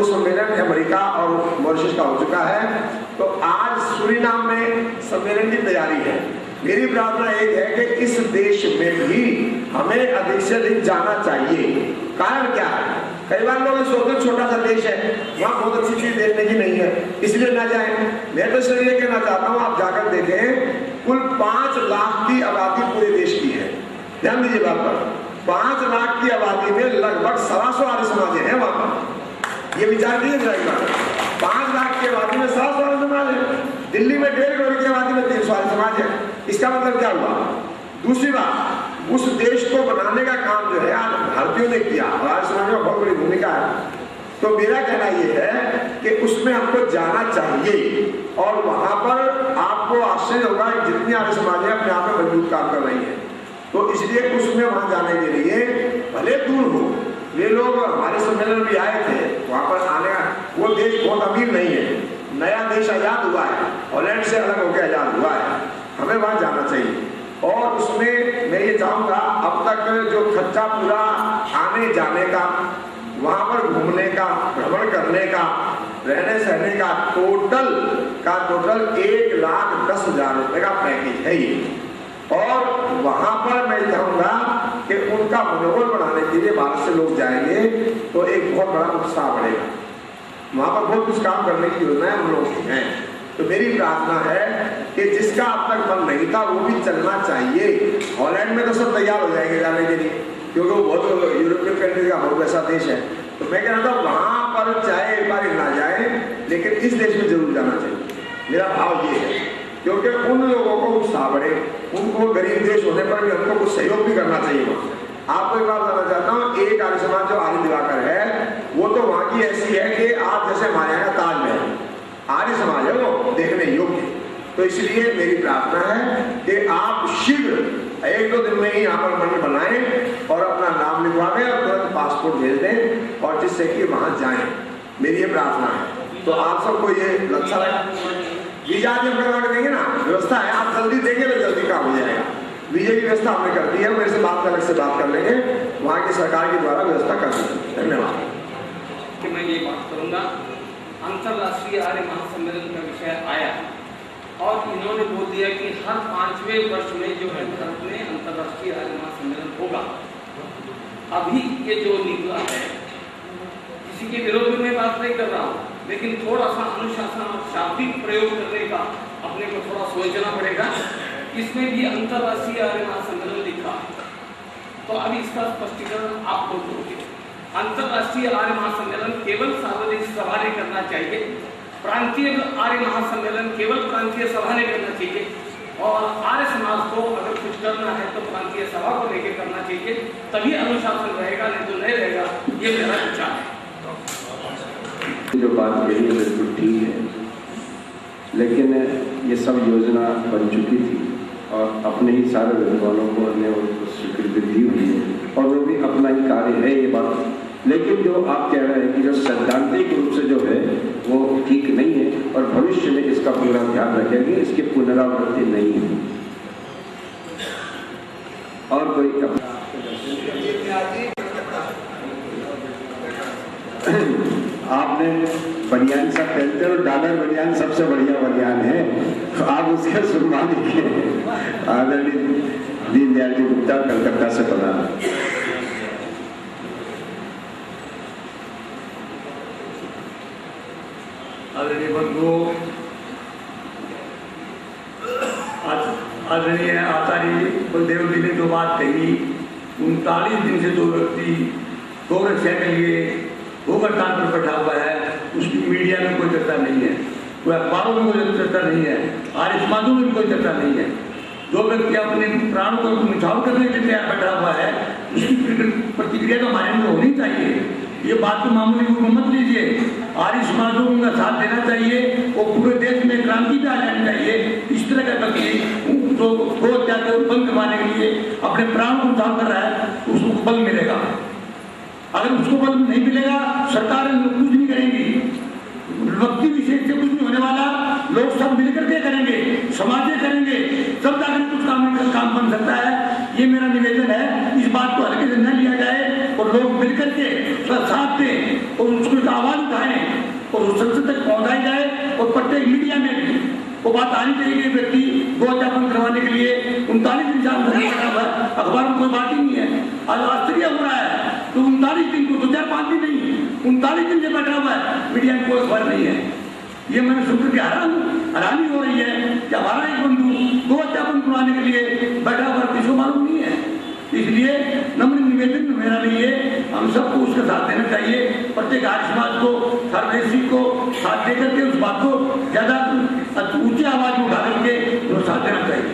2 सम्मेलन अमेरिका और मॉरिशस का हो चुका है, तो आज सूरीनाम में सम्मेलन की तैयारी है। मेरी प्रार्थना एक है कि इस देश में भी हमें अधिक से अधिक जाना चाहिए। कारण क्या है? कई बार लोग सोचते छोटा सा देश है, वहाँ बहुत अच्छी चीज देखने की नहीं है, इसलिए ना जाए। मैं तो इसलिए कहना चाहता हूँ, आप जाकर देखें, कुल 5 लाख की आबादी पूरे देश की है। ध्यान दीजिए बात पर, 5 लाख की आबादी में लगभग 125 आर्य समाज है वहां पर। ये विचार कीजिए जरा, 5 लाख की आबादी में 125 आर्य समाज है। दिल्ली में 1.5 करोड़ की आबादी में 300 आर्य समाज है। इसका मतलब क्या हुआ? दूसरी बात, उस देश को बनाने का काम जो है आज भारतीयों ने किया और आर्य समाज में बहुत बड़ी भूमिका है। तो मेरा कहना यह है कि उसमें हमको जाना चाहिए और वहां पर आपको आश्चर्य होगा जितनी आर्य समाज है अपने आप में मजबूत काम कर रही है। तो इसलिए उसमें वहां जाने के लिए भले दूर हो, ये लोग हमारे सम्मेलन में भी आए थे, वहां पर आने का, वो देश बहुत अमीर नहीं है, नया देश आजाद हुआ है, हॉलैंड से अलग होकर आजाद हुआ है, हमें वहां जाना चाहिए। और उसमें मैं ये चाहूंगा, अब तक जो खर्चा पूरा आने जाने का, वहां पर घूमने का, भ्रमण करने का, रहने सहने का टोटल 1,10,000 रुपए का पैकेज है ये। और वहां पर मैं चाहूंगा कि उनका मनोबल बढ़ाने के लिए भारत से लोग जाएंगे तो एक बहुत बड़ा उत्साह बढ़ेगा। वहां पर बहुत कुछ काम करने की योजनाएं हम लोगों की हैं। तो मेरी प्रार्थना है कि जिसका अब तक मन नहीं था वो भी चलना चाहिए। हॉलैंड में तो सब तैयार हो जाएंगे जाने के लिए, क्योंकि वो बहुत यूरोपियन कंट्री का बहुत ऐसा देश है। तो मैं कह रहा था वहां पर चाहे एक बार ना जाए, लेकिन इस देश में जरूर जाना चाहिए। मेरा भाव ये है, क्योंकि उन लोगों को उत्साह बढ़े, उनको गरीब देश होने पर भी हमको कुछ सहयोग भी करना चाहिए वहाँ। आपको एक बात बताना चाहता हूँ, एक आर्य समाज जो आर्य दिवाकर है, वो तो वहाँ की ऐसी है कि आप जैसे हमारे यहाँ का ताजमहल आर्य समाज है, वो देखने योग्य। तो इसलिए मेरी प्रार्थना है कि आप शीघ्र 1-2 दिन में ही यहाँ पर मन बनाएं और अपना नाम लिखवा दें और तुरंत पासपोर्ट भेज दें, और जिससे कि वहाँ जाएं। मेरी ये प्रार्थना है। तो आप सबको ये अच्छा लगा? वीजा भी हम करवा के देंगे ना, व्यवस्था है, आप जल्दी देंगे तो जल्दी काम हो जाएगा। वीजे की व्यवस्था हमने कर दी है, मेरे से बात अलग से बात कर लेंगे, वहाँ की सरकार के द्वारा व्यवस्था कर दी। धन्यवाद। कि मैं ये बात करूँगा, अंतर्राष्ट्रीय आर्य महासम्मेलन का विषय आया और इन्होंने बोल दिया कि हर 5वें वर्ष में जो है भारत में अंतर्राष्ट्रीय आर्य महासम्मेलन होगा। अभी ये जो निकला है, किसी के विरोध में मैं बात नहीं कर रहा हूँ, लेकिन थोड़ा सा अनुशासन और शाब्दिक प्रयोग करने का अपने को थोड़ा सोचना पड़ेगा। इसमें भी अंतर्राष्ट्रीय आर्य महासम्मेलन लिखा है, तो अभी इसका स्पष्टीकरण आप लोग दोगे। अंतर्राष्ट्रीय आर्य महासम्मेलन केवल सार्वजनिक सभा ने करना चाहिए, प्रांतीय आर्य महासम्मेलन केवल प्रांतीय सभा ने करना चाहिए, और आर्य समाज को अगर कुछ करना है तो प्रांतीय सभा को लेकर करना चाहिए, तभी अनुशासन रहेगा, नहीं तो नहीं रहेगा। ये मेरा विचार है। जो बात कही है बिल्कुल ठीक है, लेकिन ये सब योजना बन चुकी थी और अपने ही सारे विद्वानों को हमने उनको स्वीकृति दी हुई है और वो भी अपना ही कार्य है ये बात। लेकिन जो आप कह रहे हैं कि जो सैद्धांतिक रूप से जो है वो ठीक नहीं है और भविष्य में इसका पूरा ध्यान रखेंगे, इसकी पुनरावृत्ति नहीं है। और कोई आपने बनियान सा पहनते हो, डॉलर बनियान सबसे बढ़िया बनियान है, तो आप उसके सम्मान के आदरणीय दीनदयाल जी गुप्ता कलकत्ता से प्रधान। आदरणीय आचार्य बलदेव जी ने जो बात कही, 39 दिन से जो व्यक्ति गौरक्षा के लिए भूगतान पर बैठा हुआ है, उसकी मीडिया में कोई चर्चा नहीं है, कोई अखबारों में कोई चर्चा नहीं है, आर्य समाजों में भी कोई चर्चा नहीं है। जो व्यक्ति अपने प्राणों को निछावर करने के लिए बैठा हुआ है, उसकी प्रतिक्रिया तो हमारे में होनी चाहिए। ये बात तो मामूली रूप में मत लीजिए। आर्य समाजों को साथ देना चाहिए और पूरे देश में क्रांति भी आ जानी चाहिए। इस तरह का व्यक्ति जो बल करवाने के लिए अपने प्राण को निछावर कर रहा है, उसको बल मिलेगा। अगर उसको बल नहीं मिलेगा, सरकार कुछ नहीं करेंगी, व्यक्ति विशेष से कुछ नहीं होने वाला, लोग सब मिलकर के करेंगे, समाज करेंगे, सब जाकर कुछ काम बन सकता है। ये मेरा निवेदन है, इस बात को हल्के से न लिया जाए और लोग मिलकर के साथ दें और उसको आवाज उठाएं और उस संसद तक पहुंचाई जाए और प्रत्येक मीडिया में भी वो बात आनी चाहिए कि व्यक्ति गोत्यापन करवाने के लिए 39 दिन अखबार में कोई बात ही नहीं है। आज आश्चर्य हो रहा है तो 39 दिन को 2-4-5 दिन नहीं 39 दिन से बैठा हुआ है, मीडिया में कोई अखबार नहीं है। ये मैंने सुनकर के हैरानी हो रही है कि हमारा एक बंधु गोत्यापन करवाने के लिए बैठा हुआ किसी मालूम नहीं है। इसलिए नम्र निवेदन मेरा नहीं है, हम सबको उसका साथ देना चाहिए। प्रत्येक आर्य समाज को, सार्वदेशिक को साथ देकर के उस बात को ज्यादा ऊंची आवाज में उठा करके साथ देना चाहिए।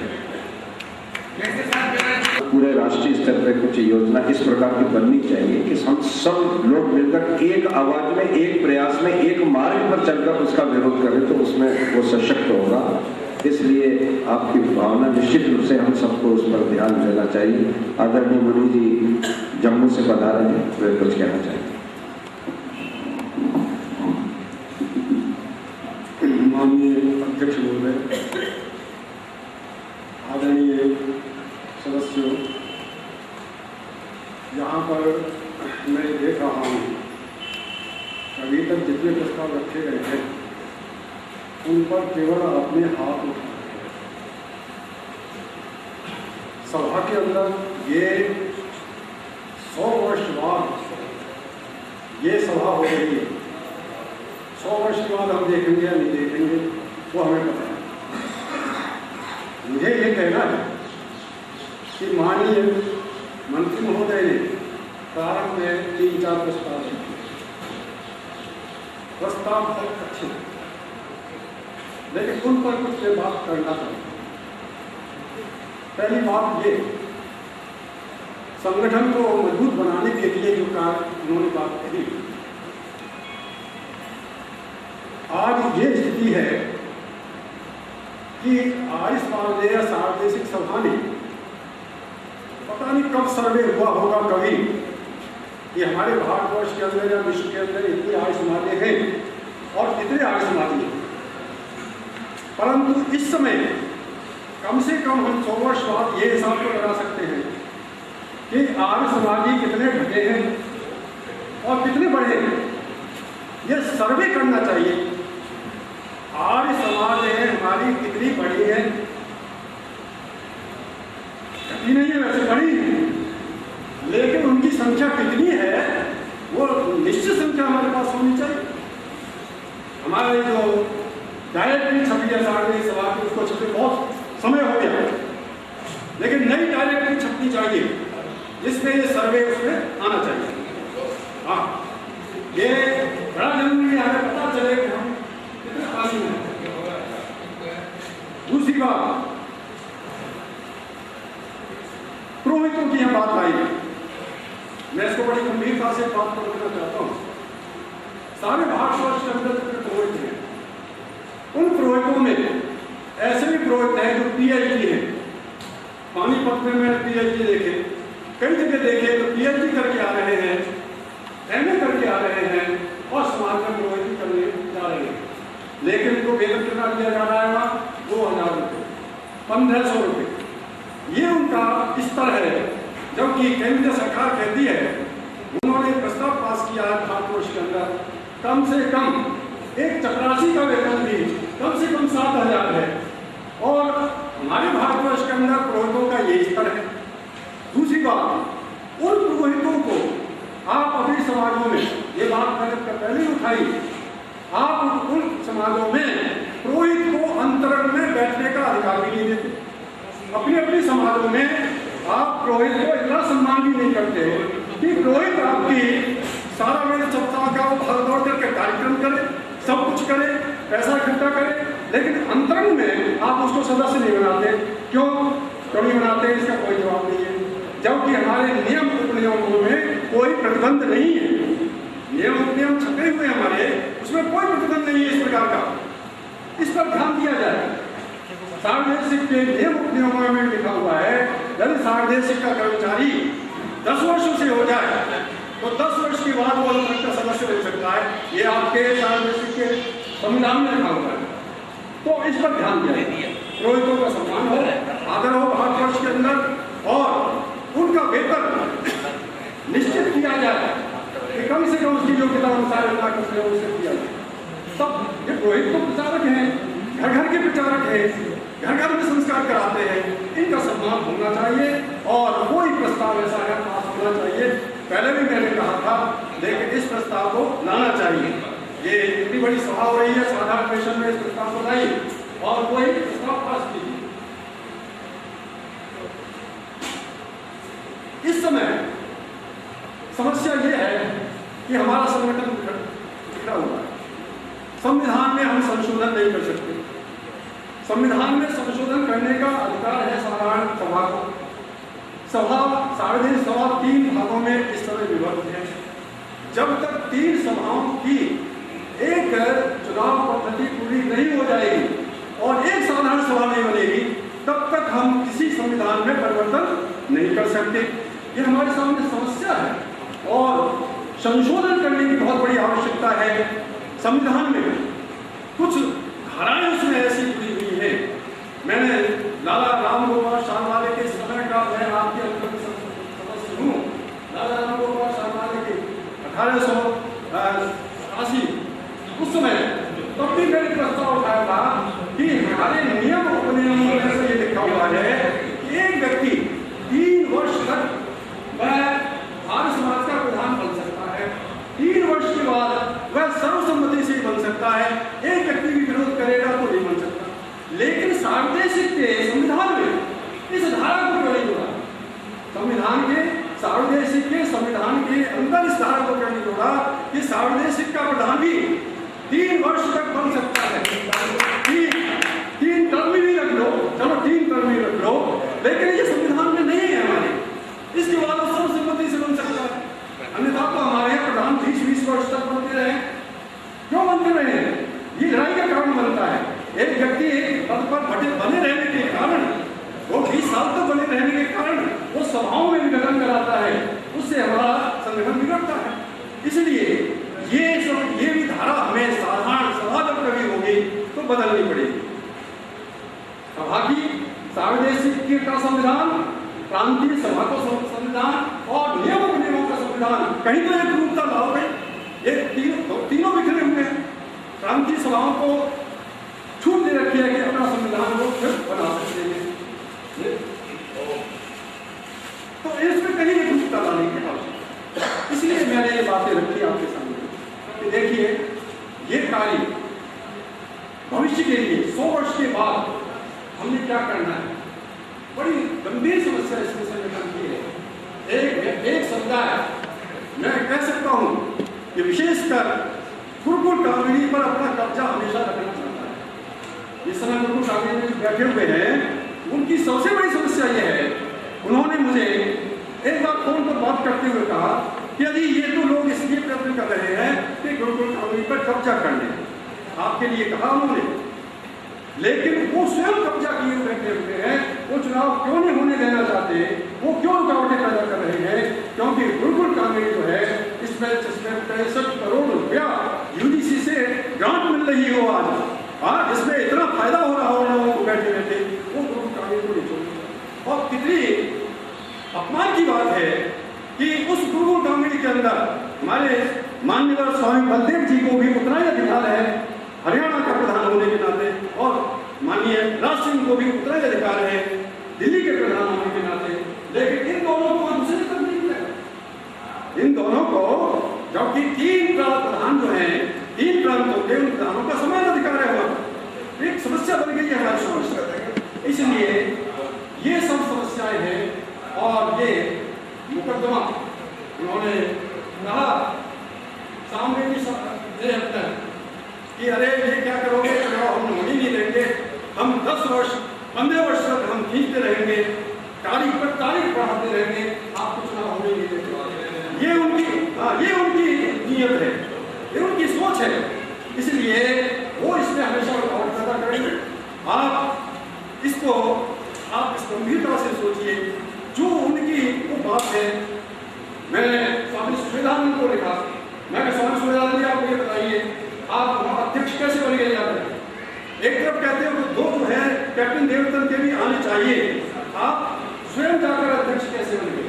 पूरे राष्ट्रीय स्तर पर कुछ योजना इस प्रकार की बननी चाहिए कि हम सब लोग मिलकर एक आवाज में, एक प्रयास में, एक मार्ग पर चलकर उसका विरोध करें तो उसमें वो सशक्त होगा। इसलिए आपकी भावना निश्चित रूप से हम सबको उस पर ध्यान देना चाहिए। आदरणीय मुनि जी जम्मू से पधारे हैं, वे कुछ कहना चाहिए। माननीय अध्यक्ष महोदय, आदरणीय सदस्यों, यहाँ पर मैं देख रहा हूँ अभी तक जितने प्रस्ताव रखे गए हैं उन पर केवल अपने हाथ उठा रहे हैं। सभा के अंदर ये 100 वर्ष बाद ये सभा हो रही है। 100 वर्ष के बाद हम देखेंगे या नहीं देखेंगे वो हमें पता है। मुझे ये कहना है कि माननीय मंत्री महोदय ने प्रारंभ में 3-4 प्रस्ताव रखे। प्रस्ताव बहुत अच्छे हैं, लेकिन उन पर कुछ से बात करना चाहिए। पहली बात ये, संगठन को मजबूत बनाने के लिए जो कार्य उन्होंने बात कही, आज ये स्थिति है कि आर्य समाज या सार्वदेशिक सभा ने पता नहीं कब सर्वे हुआ होगा कभी कि हमारे भारतवर्ष के अंदर या विश्व के अंदर इतने आर्य समाज हैं और कितने आर्य समाज हैं। परंतु इस समय कम से कम हम 100 वर्ष बाद ये हिसाब तो लगा सकते हैं कि आर्य समाजी कितने घटे हैं और कितने बढ़े हैं। ये सर्वे करना चाहिए। आर्य समाज है हमारी कितनी बड़ी है, घटी नहीं है, वैसे बड़ी है, लेकिन उनकी संख्या कितनी है वो निश्चित संख्या हमारे पास होनी चाहिए। हमारे जो डायरेक्टरी छपी है सार्वजनिक सभा की, उसको छपे बहुत समय हो गया, लेकिन नई डायरेक्टरी छपनी चाहिए जिसमें ये सर्वे उसमें आना चाहिए। हाँ, ये बड़ा जरूरी है, हमें पता चले कि हम कितने पास हैं। दूसरी बात, पुरोहितों की हम बात आई, मैं इसको बड़ी गंभीरता से बात करना चाहता हूँ। सारे भारतवर्ष के अंदर पुरोहित हैं, उन पुरोहितों में ऐसे भी पुरोहित हैं जो पीएचडी हैं। पानीपत में मैंने पीएचडी देखे, कई जगह देखे तो पीएचडी करके आ रहे हैं, एमए करके आ रहे हैं और समाज में पुरोहिती करने जा रहे हैं, लेकिन उनको वेतन कितना दिया जा रहा है? 2000 रुपये, 1500 रुपये, ये उनका स्तर है। जबकि केंद्र सरकार कहती है, उन्होंने प्रस्ताव पास किया है भारतवर्ष के अंदर कम से कम एक चपरासी का वेतन भी कम से कम 7000 है, और हमारे भारतवर्ष के अंदर पुरोहितों का ये स्तर है। दूसरी बात, उन पुरोहितों को आप अपने समाजों में, ये बात मैंने पहले ही उठाई, आप उन समाजों में पुरोहित को अंतरंग में बैठने का अधिकार भी नहीं देते। अपने अपने समाजों में आप पुरोहित को इतना सम्मान भी नहीं करते कि पुरोहित आपकी सारा वेद सप्ताह का भाग दौड़ करके कार्यक्रम करे, सब कुछ करे, पैसा इकट्ठा करे, लेकिन अंतरंग में आप उसको सदस्य नहीं बनाते। क्यों नहीं बनाते, इसका कोई जवाब नहीं है। जबकि हमारे नियम उपनियमों में कोई प्रतिबंध नहीं है, नियम उपनियम छपे हुए हमारे, उसमें कोई प्रतिबंध नहीं है इस प्रकार का। इस पर ध्यान दिया जाए। सार्वदेशिक के नियम उपनियमों में लिखा हुआ है, यदि सार्वदेशिक का कर्मचारी 10 वर्षों से हो जाए तो 10 वर्ष के बाद वो अंतरंग का सदस्य बन सकता है। ये आपके सार्वदेशिक के संविधान में लिखा हुआ है। तो इस पर ध्यान दिया जाए, पुरोहितों का सम्मान हो, आदर हो भारतवर्ष के अंदर, और उनका वेतन निश्चित किया जाए कि कम से कम उसकी योग्यता अनुसार इतना करते हो उसे किया जाए। सब ये पुरोहित तो प्रचारक हैं, घर घर के प्रचारक हैं, घर घर में संस्कार कराते हैं, इनका सम्मान होना चाहिए और कोई प्रस्ताव ऐसा है पास होना चाहिए। पहले भी मैंने कहा था, लेकिन इस प्रस्ताव को लाना चाहिए। ये इतनी बड़ी सभा हो रही है, साधारण सेशन में इस प्रस्ताव को लाई और कोई प्रस्ताव पास कीजिए। इस समय समस्या ये है कि हमारा संगठन बिखरा हुआ है। संविधान में हम संशोधन नहीं कर सकते। संविधान में संशोधन करने का अधिकार है साधारण सभा को। सभा सार्वजनिक सभा 3 भागों में इस समय विभक्त है। जब तक 3 सभाओं की एक चुनाव पद्धति पूरी नहीं हो जाएगी और एक साधारण सभा नहीं बनेगी, तब तक हम किसी संविधान में परिवर्तन नहीं कर सकते। ये हमारे सामने समस्या है और संशोधन करने की बहुत बड़ी आवश्यकता है। संविधान में कुछ धाराएं उसमें ऐसी जुड़ी हुई है। मैंने लाला राम गोपाल शाहवाले के समय का मैं आपके अंदर सदस्य हूँ। लाला राम गोपाल शाहवाले के 1880 उस समय तब भी मैंने प्रस्ताव उठाया था कि हमारे नियम उपनियमों में से ये लिखा हुआ है कि एक व्यक्ति 3 वर्ष तक वह आर्य समाज का प्रधान बन सकता है। 3 वर्ष के बाद वह सर्वसम्मति से बन सकता है। एक व्यक्ति भी विरोध करेगा तो नहीं बन सकता। लेकिन सार्वदेशिक के संविधान में इस धारा को क्यों नहीं जोड़ा? संविधान के सार्वदेशिक के संविधान के अंदर इस धारा को क्यों नहीं जोड़ा कि सार्वदेशिक का प्रधान भी 3 वर्ष तक बन सकता है? 3 टर्म भी रख लो, चलो 3 टर्म भी रख लो, लेकिन ये संविधान में नहीं है हमारे। इसके बाद वो सर्वसम्मति से बन सकता है। अन्यथा तो हमारे यहाँ प्रधान 20 वर्ष तक बनते रहे। क्यों बनते रहे? ये लड़ाई का कारण बनता है। एक व्यक्ति एक पद पर बने रहने के कारण, वो 20 साल तक बने रहने के कारण वो सभाओं में विघटन कराता है, उससे हमारा संगठन बिगड़ता है। इसलिए ये भी धारा हमें साधारण सभा जब कभी होगी तो बदलनी पड़ेगी। सभा की सार्वदेशिक का संविधान, प्रांतीय सभा को संविधान और नियमों का संविधान, कहीं तो एक रूपता लाओ भाई। ये तीनों बिखरे हुए हैं। प्रांतीय सभाओं को छूट दे रखी है कि अपना संविधान को फिर बना सकते हैं। तो इसमें कहीं एक रूपता लाने की आवश्यकता। इसलिए मैंने ये बातें रखी आपके सामने कि देखिए ये कार्य भविष्य के लिए 100 वर्ष के बाद हमने क्या करना है। बड़ी गंभीर समस्या इसमें संगठन की है। एक समुदाय, मैं कह सकता हूं कि विशेषकर गुरुकुल कामिनी पर अपना कब्जा हमेशा रखना चाहता है। इस समय गुरुकुल कामिनी में बैठे हुए हैं, उनकी सबसे बड़ी समस्या यह है, उन्होंने मुझे एक बार फोन पर बात करते हुए कहा कि यदि ये तो लोग इसलिए प्रयत्न कर रहे हैं कि गुरुकुल कामिनी पर कब्जा कर लें, आपके लिए कहा उन्होंने, लेकिन वो स्वयं कब्जा किए बैठे हुए हैं। वो चुनाव क्यों नहीं होने देना चाहते? वो क्यों रुकावटें पैदा कर रहे हैं? क्योंकि गुरुकुल कामिनी जो है इसमें 65 करोड़ रुपया यूजीसी से ग्रांट मिल रही हो आज, इसमें इतना फायदा हो रहा हो लोगों को बैठे बैठे, वो गुरुकुल कामिनी को नहीं छोड़। और कितनी अपमान की बात है कि उस गुरुकुल कामिनी के अंदर हमारे माननीय स्वामी बलदेव जी को भी उतना ही अधिकार है हरियाणा का प्रधान होने के नाते, और माननीय राज सिंह को भी उतना ही अधिकार है दिल्ली के प्रधान होने के नाते। लेकिन इन दोनों को दूसरे तक नहीं मिलेगा। इन दोनों को, जबकि 3 प्रधान जो हैं, 3 प्रांतों के उन प्रधानों का समान अधिकार है। वह एक समस्या बन गई है हमारी समस्या। इसलिए ये सब समस्याएं हैं और ये मुकदमा उन्होंने कहा सामने कि अरे ये क्या करोगे, चुनाव हम होने नहीं देंगे, हम 10 वर्ष 15 वर्ष तक हम खींचते रहेंगे, तारीख पर तारीख बढ़ाते रहेंगे, आपको चुनाव होने नहीं देंगे। ये उनकी नीयत है, ये उनकी सोच है। इसलिए वो इसमें हमेशा रुकावट पैदा करेंगे। आप इसको इस गंभीरता से सोचिए। जो उनकी वो बात है, मैंने स्वामी सुविधानंद को लिखा, मैं स्वामी सुविधानंद जी आप ये बताइए आप वहाँ अध्यक्ष कैसे बन गए जाते हैं? एक तरफ कहते हो कि 2 जो है कैप्टन देवतन के भी आने चाहिए, आप स्वयं जाकर अध्यक्ष कैसे बन गए?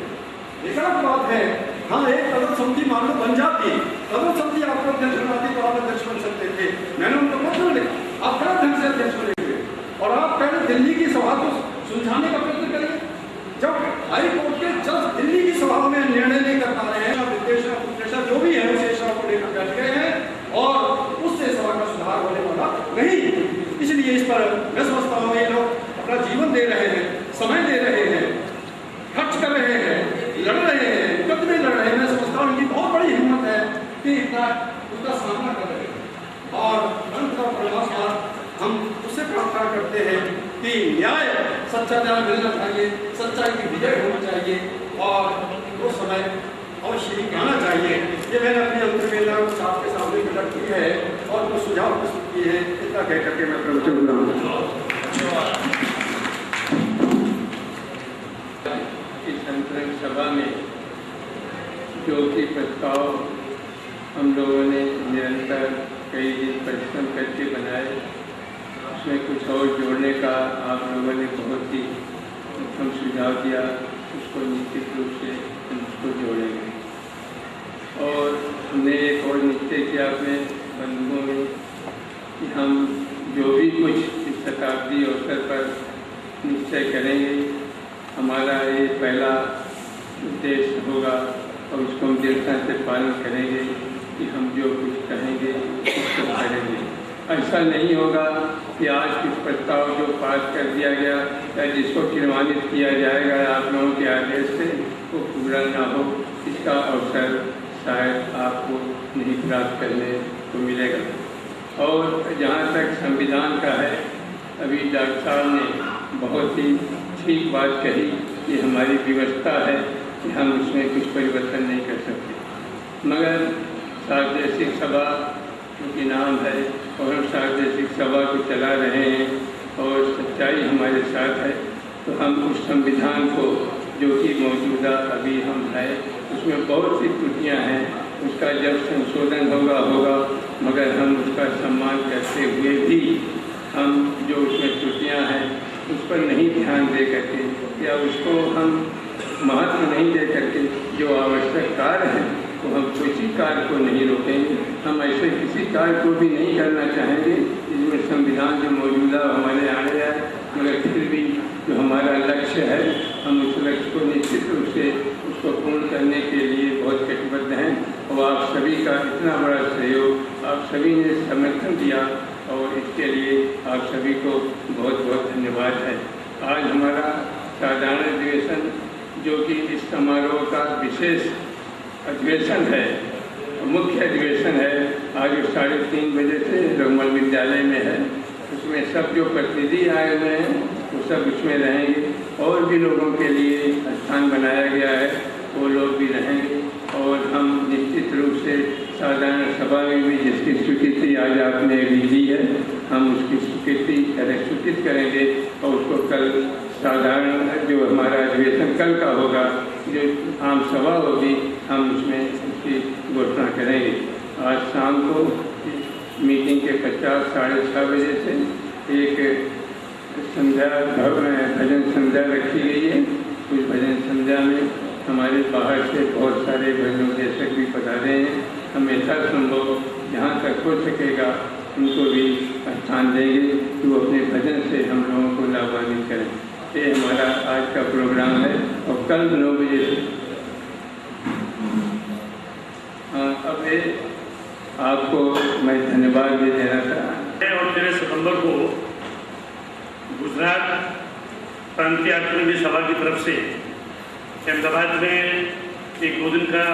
एक अलग बात है। हाँ, एक तदन समिति मान लो बन जाती, तदन समिति आपको अध्यक्ष बनाती तो आप अध्यक्ष बन सकते थे। मैं कहते हैं कि न्याय, सच्चा न्याय मिलना चाहिए, सच्चाई की विजय होनी चाहिए और वो समय अवश्य ही आना चाहिए। ये मैंने अपनी अंतर्वेला आपके सामने प्रकट की है और कुछ सुझाव प्रस्तुत किए हैं। इतना कह करके मैं प्रवचन विराम देता हूं। इस अंतरंग सभा में जो कि प्रस्ताव हम लोगों ने निरंतर कई दिन परिश्रम करके बनाए, उसमें कुछ और जोड़ने का आप लोगों ने बहुत ही उत्तम सुझाव दिया। उसको निश्चित रूप से हम उसको जोड़ेंगे। और हमने एक और निश्चय किया अपने बंधुओं में कि हम जो भी कुछ इस शताब्दी अवसर पर निश्चय करेंगे, हमारा ये पहला उद्देश्य होगा और उसको हम दृढ़ता से पालन करेंगे कि हम जो कुछ कहेंगे उसको करेंगे। ऐसा नहीं होगा कि आज कुछ प्रस्ताव जो पास कर दिया गया या जिसको किरवानित किया जाएगा आप लोगों के आदेश से वो पूरा ना हो, इसका अवसर शायद आपको नहीं प्राप्त करने को मिलेगा। और जहाँ तक संविधान का है, अभी डॉक्टर साहब ने बहुत ही ठीक बात कही कि हमारी व्यवस्था है कि हम उसमें कुछ परिवर्तन नहीं कर सकते, मगर सार्वदेशिक सभा की नाम है और हम सार्वदेशिक सभा को चला रहे हैं और सच्चाई हमारे साथ है, तो हम उस संविधान को जो कि मौजूदा अभी हम है उसमें बहुत सी त्रुटियां हैं, उसका जब संशोधन होगा, मगर हम उसका सम्मान करते हुए भी हम जो उसमें त्रुटियां हैं उस पर नहीं ध्यान दे करके या उसको हम महत्व नहीं दे करके जो आवश्यक कार्य है तो हम किसी कार्य को नहीं रोकेंगे। हम ऐसे किसी कार्य को भी नहीं करना चाहेंगे जिसमें संविधान जो मौजूदा हमारे आने जाए, मगर फिर भी जो हमारा लक्ष्य है हम उस लक्ष्य को निश्चित रूप से उसको पूर्ण करने के लिए बहुत कटिबद्ध हैं। और आप सभी का इतना बड़ा सहयोग, आप सभी ने समर्थन दिया और इसके लिए आप सभी को बहुत बहुत धन्यवाद है। आज हमारा साधारण अधिवेशन जो कि इस समारोह का विशेष अधिवेशन है, मुख्य अधिवेशन है, आज 3:30 बजे से रघुमल विद्यालय में है। उसमें सब जो प्रतिनिधि आए हुए हैं वो सब उसमें रहेंगे और भी लोगों के लिए स्थान बनाया गया है, वो लोग भी रहेंगे। और हम निश्चित रूप से साधारण सभा में भी जिसकी स्वीकृति आज आपने भी दी है, हम उसकी स्वीकृत करेंगे और उसको कल साधारण जो हमारा अधिवेशन कल का होगा, जो आम सभा होगी, हम उसमें उसकी घोषणा करेंगे। आज शाम को मीटिंग के पश्चात 6:30 बजे से एक भजन संध्या रखी गई है। उस भजन संध्या में हमारे बाहर से बहुत सारे भजनोपदेशक भी पधारे हैं। हम यथासंभव जहाँ तक हो सकेगा उनको भी स्थान देंगे कि वो अपने भजन से हम लोगों को लाभान्वित करें। ये हमारा आज का प्रोग्राम है और कल 9 बजे से अब आपको मैं धन्यवाद भी देना चाहता। और 13 सितंबर को गुजरात प्रांतीय प्रतिनिधि सभा की तरफ से अहमदाबाद में एक 2 दिन का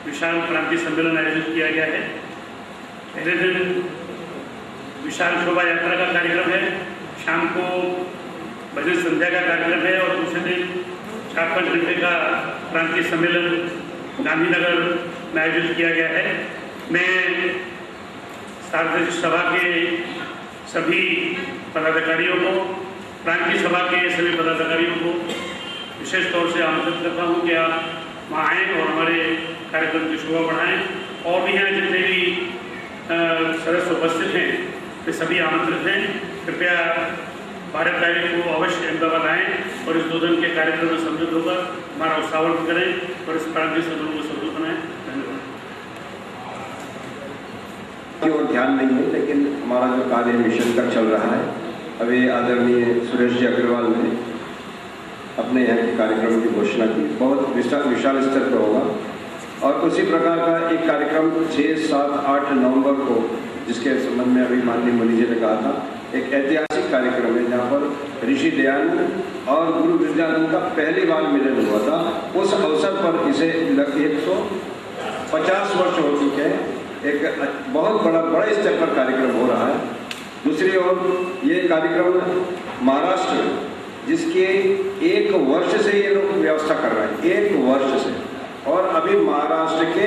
विशाल क्रांति सम्मेलन आयोजित किया गया है। पहले दिन विशाल शोभा यात्रा का कार्यक्रम है, शाम को भजन संध्या का कार्यक्रम है और दूसरे दिन 4-5 घंटे का क्रांति सम्मेलन गांधीनगर में आयोजित किया गया है। मैं सार्वजनिक सभा के सभी पदाधिकारियों को, क्रांति सभा के सभी पदाधिकारियों को विशेष तौर से आमंत्रित करता हूँ कि आप वहाँ आएँ और हमारे कार्यक्रम की शोभा बढ़ाएँ। और भी यहाँ जितने भी सदस्य उपस्थित हैं वे सभी आमंत्रित हैं। कृपया 12 तारीख को अवश्य अहमदाबाद आएँ और इस 2 दिन के कार्यक्रम में सम्मिलित होकर हमारा उत्साहवर्धन करें और इस क्रांति सम्मेलन को सफल बनाएं। धन्यवाद। और ध्यान नहीं है, लेकिन हमारा जो कार्य मिशन तक चल रहा है, अभी आदरणीय सुरेश जी अग्रवाल ने अपने यहाँ के कार्यक्रम की घोषणा की। बहुत विशाल स्तर पर होगा और उसी प्रकार का एक कार्यक्रम 6, 7, 8 नवंबर को, जिसके संबंध में अभी माननीय मुनि जी ने कहा था, एक ऐतिहासिक कार्यक्रम है जहाँ पर ऋषि दयानंद और गुरु विद्यानंद का पहली बार मिलन हुआ था। उस अवसर पर इसे 150 वर्ष हो चुके हैं। एक बहुत बड़ा स्तर पर कार्यक्रम हो रहा है। दूसरी ओर लोग ये कार्यक्रम महाराष्ट्र जिसके 1 वर्ष से ये लोग व्यवस्था कर रहे हैं, 1 वर्ष से, और अभी महाराष्ट्र के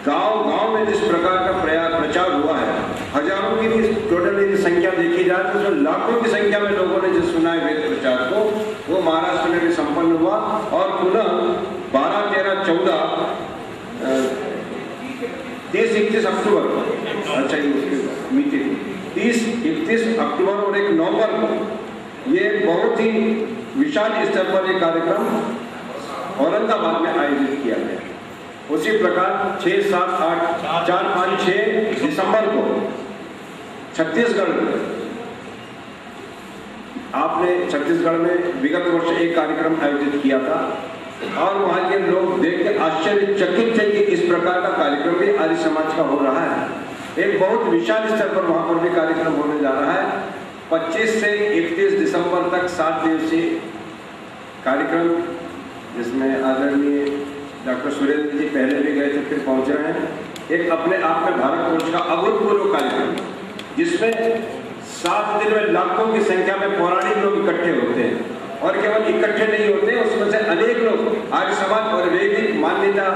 गांव-गांव में जिस प्रकार का प्रचार हुआ है, हजारों की भी टोटल यदि संख्या देखी जाए तो लाखों की संख्या में लोगों ने जो सुना है वेद प्रचार को, वो महाराष्ट्र में भी संपन्न हुआ। और पुनः 12, 13, 14, 30, 31 अक्टूबर को, अच्छा ये उसकी मीटिंग 30, 31 अक्टूबर और 1 नवंबर को ये बहुत ही विशाल स्तर पर ये कार्यक्रम औरंगाबाद में आयोजित किया गया। उसी प्रकार 6, 7, 8, 4, 5, 6 दिसंबर को छत्तीसगढ़ में आपने छत्तीसगढ़ में विगत वर्ष एक कार्यक्रम आयोजित किया था और वहाँ के लोग देख के आश्चर्यचकित थे कि इस प्रकार का कार्यक्रम भी आर्य समाज का हो रहा है। एक बहुत विशाल स्तर पर वहाँ पर भी कार्यक्रम होने जा रहा है। 25 से 31 दिसंबर तक 7 दिवसीय कार्यक्रम, जिसमें आदरणीय डॉक्टर सुरेंद्र जी पहले भी गए थे, फिर पहुंच रहे हैं। एक अपने आप में भारतवर्ष का अभूतपूर्व कार्यक्रम, जिसमें 7 दिन में लाखों की संख्या में पौराणिक लोग इकट्ठे होते हैं और केवल इकट्ठे नहीं होते, उसमें से अनेक लोग आर्य समाज और वैदिक मान्यता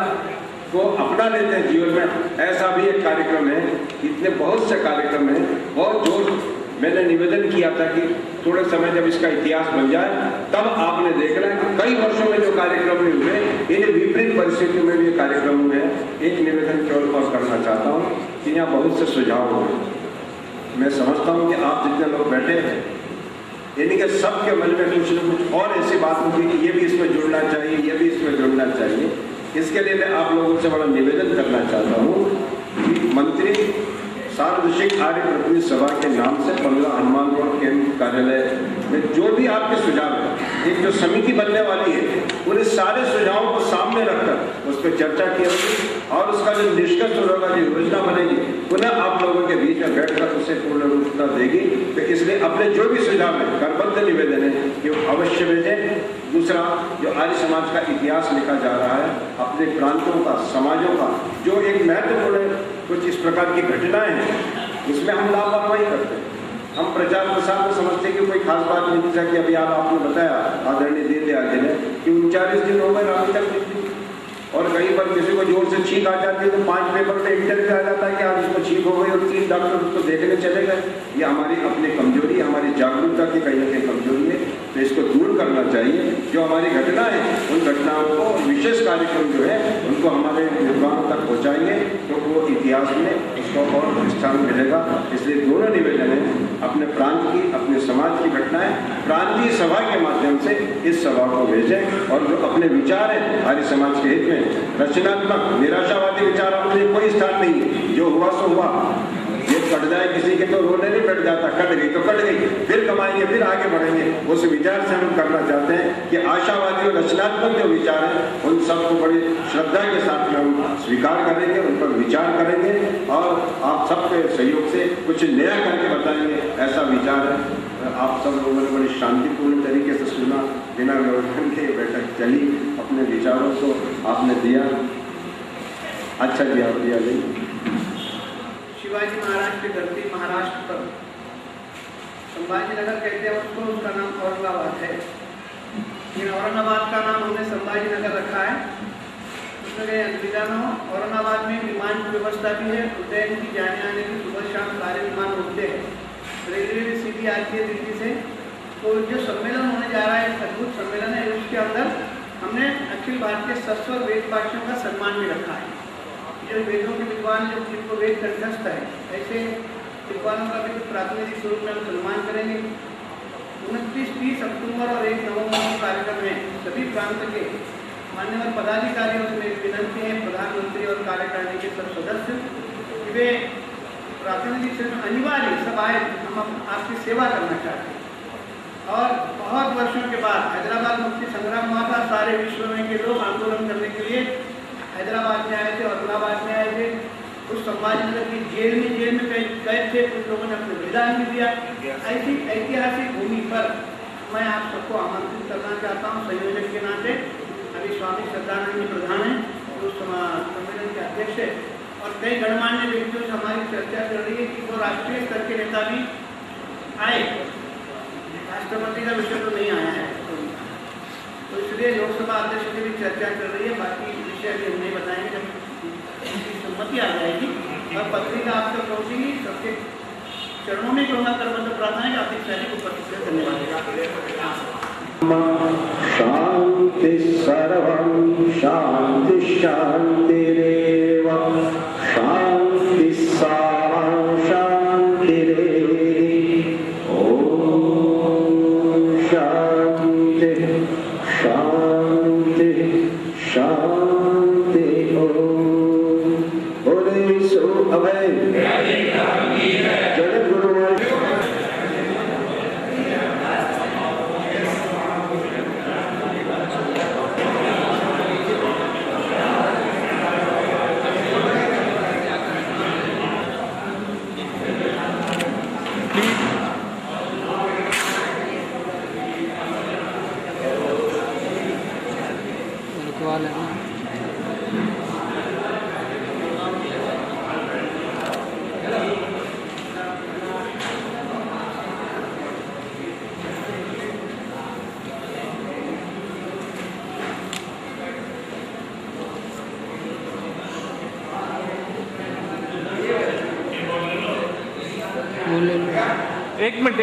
को अपना लेते हैं जीवन में। ऐसा भी एक कार्यक्रम है। इतने बहुत से कार्यक्रम हैं। बहुत जोर मैंने निवेदन किया था कि थोड़े समय जब इसका इतिहास बन जाए तब आपने देखना है कि कई वर्षों में जो कार्यक्रम भी हुए, इन विपरीत परिस्थितियों में भी कार्यक्रम हुए। एक निवेदन केवल और करना चाहता हूँ कि यहाँ बहुत से सुझाव हुए। मैं समझता हूँ कि आप जितने लोग बैठे हैं, यानी कि सबके मन में कुछ न कुछ और ऐसी बात होगी कि ये भी इसमें जुड़ना चाहिए, ये भी इसमें जुड़ना चाहिए। इसके लिए मैं आप लोगों से बड़ा निवेदन करना चाहता हूँ कि मंत्री सार्वजनिक आर्य प्रतिनिधि सभा के नाम से 15 हनुमान रोड केंद्र कार्यालय में जो भी आपके सुझाव है, एक जो समिति बनने वाली है, उन सारे सुझावों को सामने रखकर उस पर चर्चा की होगी और उसका जो निष्कर्ष होगा, जो योजना बनेगी, पुनः आप लोगों के बीच में बैठकर उसे पूर्ण रूपता देगी। तो इसलिए अपने जो भी सुझाव है, करबद्ध निवेदन है कि वो अवश्य भेजें। दूसरा, जो आर्य समाज का इतिहास लिखा जा रहा है, अपने प्रांतों का, समाजों का, जो एक महत्वपूर्ण कुछ इस प्रकार की घटनाएं हैं, उसमें हम लापरवाही करते हैं। हम प्रचार प्रसार में समझते हैं कि कोई खास बात नहीं, जैसा कि अभी आपने बताया आदरणीय दीनदयाल जी ने कि 39 दिन हो गए अभी तक, और कहीं पर किसी को जोर से छींक आ जाती है तो 5 पेपर में इंटरव्यू आ जाता है कि आज उसको छींक हो गई और 3 डॉक्टर उसको देखने चले गए। ये हमारी अपनी कमजोरी, हमारी जागरूकता की कहीं ना कहीं कमजोरी है। तो इसको दूर करना चाहिए। जो हमारी घटना है, उन घटनाओं को, विशेष कार्यक्रम जो है, उनको हमारे विद्वानों तक पहुँचाएंगे तो वो इतिहास में उसको और स्थान मिलेगा। इसलिए दोनों निवेदन है, अपने प्रांत की, अपने समाज की घटनाएं प्रांतीय सभा के माध्यम से इस सभा को भेजें और जो अपने विचार हैं आर्य समाज के हित में, रचनात्मक निराशावादी विचारों में कोई स्थान नहीं है। जो हुआ सो हुआ। ये कट जाए किसी के तो रोने नहीं बैठ जाता, कट गई तो कट गई, फिर कमाएंगे, फिर आगे बढ़ेंगे। उस विचार से हम करना चाहते हैं कि आशावादी और रचनात्मक जो विचार हैं, उन सबको बड़ी श्रद्धा के साथ में हम स्वीकार करेंगे, उन पर विचार करेंगे और आप सबके सहयोग से कुछ नया करके बताएंगे, ऐसा विचार है। आप सब लोगों ने बड़ी शांतिपूर्ण तरीके से सुना, बिना व्यवस्था के बैठक चली, अपने विचारों को आपने दिया, अच्छा दिया नहीं। शिवाजी महाराज की धरती महाराष्ट्र पर संभाजी नगर कहते हैं उसको, उसका नाम औरंगाबाद है। लेकिन औरंगाबाद का नाम हमने संभाजी नगर रखा है, उसमें असुविधा न हो। औरंगाबाद में विमान की व्यवस्था भी है, उज्जैन की जाने आने की सुबह शाम सारे विमान उठते हैं, रेलवे भी सीधी आती है दिल्ली से। तो जो सम्मेलन होने जा रहा है, अद्भुत सम्मेलन है, उसके अंदर हमने अखिल भारतीय सस्वर वेद पाठियों का सम्मान भी रखा है। जो वेदों के विद्वान जो जिनको वेद कंठस्थ है, ऐसे विद्वानों का भी प्रातिनिधिक स्वरूप में हम सम्मान करेंगे। 29, 30 अक्टूबर और 1 नवंबर के कार्यक्रम में सभी प्रांत के मान्यवर पदाधिकारियों से मेरी विनंती है, प्रधानमंत्री और कार्यकारिणी के सब सदस्य, कि वे प्रातिनिधिक स्वरूप में अनिवार्य सब आए, हम आपकी सेवा करना चाहते हैं। और बहुत वर्षों के बाद हैदराबाद मुक्ति संग्राम हुआ था, सारे विश्व में के लोग आंदोलन करने के लिए हैदराबाद में आए थे, औरंगाबाद में आए थे। उस संभाजी नगर की जेल में कैद थे, कुछ लोगों ने अपने बलिदान भी दिया। ऐसी ऐतिहासिक भूमि पर मैं आप सबको आमंत्रित करना चाहता हूँ संयोजक के नाते। अभी स्वामी श्रद्धानंद जी प्रधान हैं, जो सम्मेलन के अध्यक्ष है, और कई गणमान्य व्यक्तियों से हमारी चर्चा चल रही है कि वो राष्ट्रीय स्तर के नेता भी आए, राष्ट्रपति का विषय तो नहीं आया है, तो इसलिए लोकसभा अध्यक्ष की भी चर्चा कर रही है। बाकी विषय अभी हम नहीं बताएंगे, जब उनकी सम्मति आ जाएगी और पत्रिका आप तक पहुँचेगी। सबके चरणों में कहूँगा करबद्ध प्रार्थना है कि आपकी शैली को उपस्थित धन्यवाद। शांति सर्वं शांति शांतिरेव शांति सारा शांतिरेव। ओम शांति शांति शांति। ओम बोले सो अभय जगत गुरु एक मिनट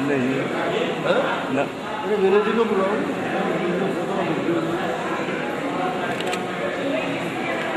नहीं, विनोद जी को बुलाओ।